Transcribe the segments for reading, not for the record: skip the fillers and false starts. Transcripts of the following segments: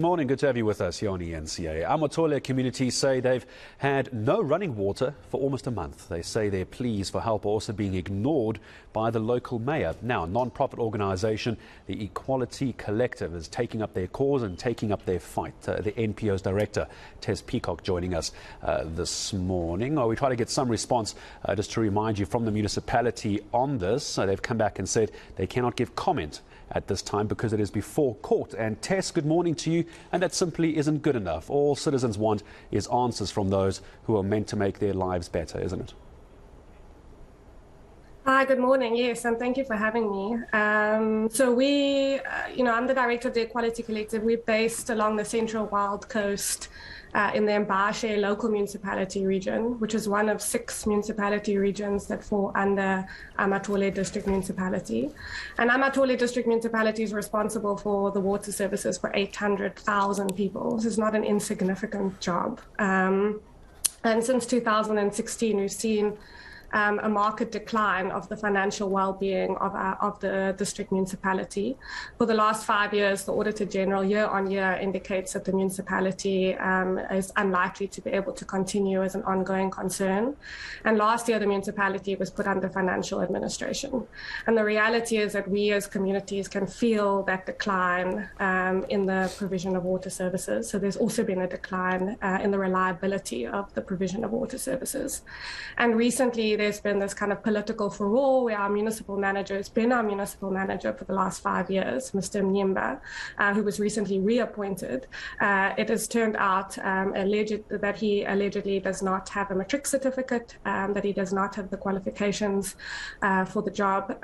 Morning, good to have you with us here on eNCA. Amathole communities say they've had no running water for almost a month. They say their pleas for help are also being ignored by the local mayor. Now, a non-profit organisation, the Equality Collective, is taking up their cause and taking up their fight. The NPO's director, Tess Peacock, joining us this morning. We try to get some response, just to remind you, from the municipality on this. They've come back and said they cannot give comment at this time because it is before court. And Tess, good morning to you. And that simply isn't good enough. All citizens want is answers from those who are meant to make their lives better, isn't it? Hi, good morning. Yes, and thank you for having me. I'm the director of the Equality Collective. We're based along the Central Wild Coast in the Mbashe local municipality region, which is one of 6 municipality regions that fall under Amathole District Municipality. And Amathole District Municipality is responsible for the water services for 800,000 people. This is not an insignificant job. And since 2016, we've seen a market decline of the financial well-being of the district municipality. For the last 5 years, the Auditor General year on year indicates that the municipality is unlikely to be able to continue as an ongoing concern. And last year, the municipality was put under financial administration. And the reality is that we as communities can feel that decline in the provision of water services. So there's also been a decline in the reliability of the provision of water services. And recently, there's been this kind of political furore where our municipal manager has been our municipal manager for the last 5 years, Mr. Mnyimba, who was recently reappointed. It has turned out that he allegedly does not have a matric certificate, that he does not have the qualifications for the job.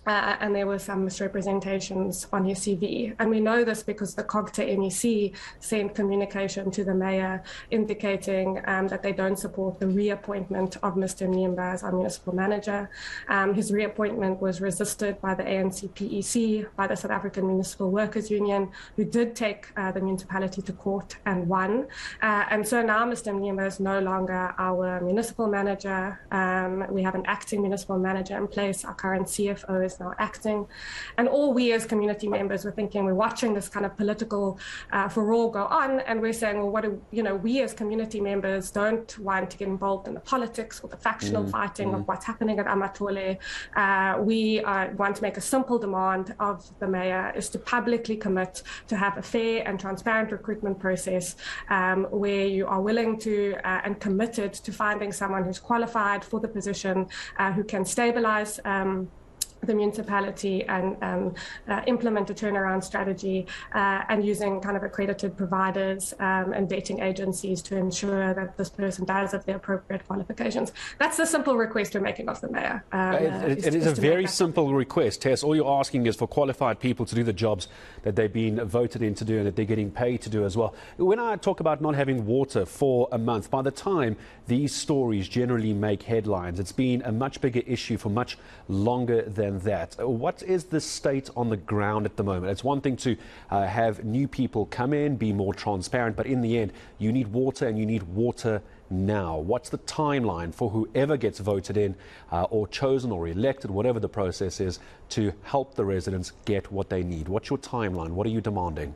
And there were some misrepresentations on his CV. And we know this because the COGTA MEC sent communication to the mayor indicating that they don't support the reappointment of Mr. Mnyimba as our municipal manager. His reappointment was resisted by the ANC PEC, by the South African Municipal Workers Union, who did take the municipality to court and won. And so now Mr. Mnyimba is no longer our municipal manager. We have an acting municipal manager in place. Our current CFO is now acting, and all we as community members were thinking, we're watching this kind of political furore go on, and we're saying, well, we as community members don't want to get involved in the politics or the factional fighting of what's happening at Amathole. We want to make a simple demand of the mayor is to publicly commit to have a fair and transparent recruitment process where you are willing to and committed to finding someone who's qualified for the position, who can stabilize the municipality and implement a turnaround strategy and using kind of accredited providers and dating agencies to ensure that this person does have the appropriate qualifications. That's the simple request we're making of the mayor. It is a very simple request, Tess. All you're asking is for qualified people to do the jobs that they've been voted in to do and that they're getting paid to do as well. When I talk about not having water for a month, by the time these stories generally make headlines, it's been a much bigger issue for much longer than that. What is the state on the ground at the moment? It's one thing to have new people come in, be more transparent, but in the end, you need water and you need water now. What's the timeline for whoever gets voted in or chosen or elected, whatever the process is, to help the residents get what they need? What's your timeline? What are you demanding?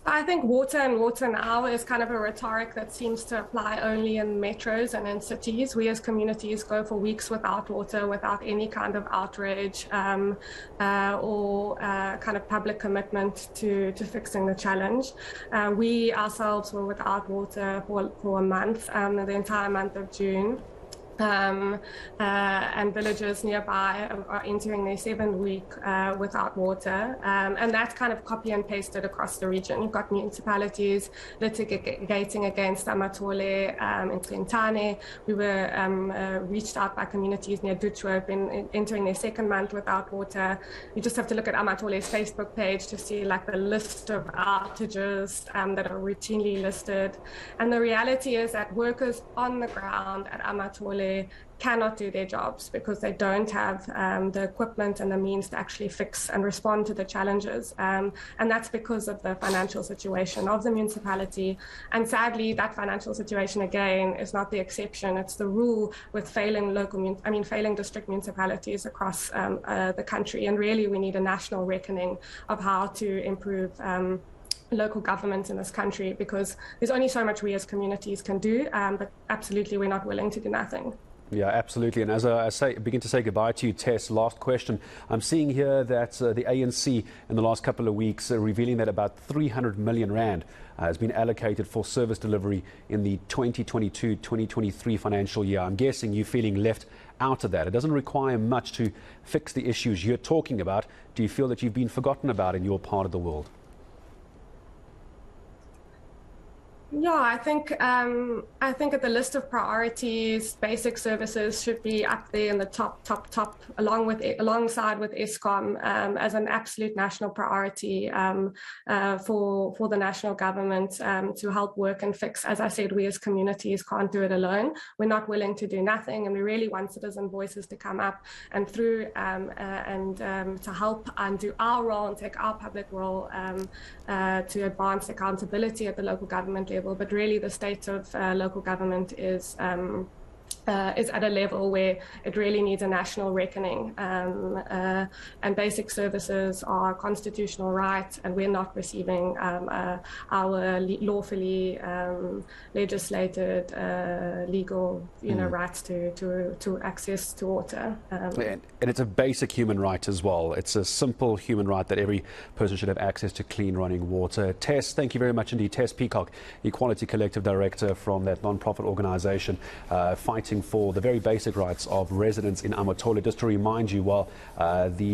I think water and water now is kind of a rhetoric that seems to apply only in metros and in cities. We as communities go for weeks without water, without any kind of outrage or kind of public commitment to fixing the challenge. We ourselves were without water for a month, the entire month of June. And villages nearby are entering their 7th week without water. And that's kind of copy and pasted across the region. You've got municipalities litigating against Amathole in Trentane. We were reached out by communities near Dutchworth entering their 2nd month without water. You just have to look at Amathole's Facebook page to see like the list of outages that are routinely listed. And the reality is that workers on the ground at Amathole they cannot do their jobs because they don't have the equipment and the means to actually fix and respond to the challenges. And that's because of the financial situation of the municipality. And sadly, that financial situation, again, is not the exception. It's the rule with failing failing district municipalities across the country. And really, we need a national reckoning of how to improve local government in this country, because there's only so much we as communities can do, but absolutely we're not willing to do nothing. Yeah, absolutely. And as I begin to say goodbye to you, Tess, last question. I'm seeing here that the ANC in the last couple of weeks revealing that about 300 million rand has been allocated for service delivery in the 2022-2023 financial year. I'm guessing you're feeling left out of that. It doesn't require much to fix the issues you're talking about. Do you feel that you've been forgotten about in your part of the world? Yeah, I think at the list of priorities, basic services should be up there in the top, alongside with Eskom as an absolute national priority for the national government to help work and fix. As I said, we as communities can't do it alone. We're not willing to do nothing, and we really want citizen voices to come up and through to help and do our role and take our public role to advance accountability at the local government level. But really, the state of local government is at a level where it really needs a national reckoning. And basic services are constitutional rights, and we're not receiving our lawfully legislated legal rights to access to water. And it's a basic human right as well. It's a simple human right that every person should have access to clean running water. Tess, thank you very much indeed. Tess Peacock, Equality Collective Director from that non-profit organisation fighting for the very basic rights of residents in Amathole. Just to remind you, while the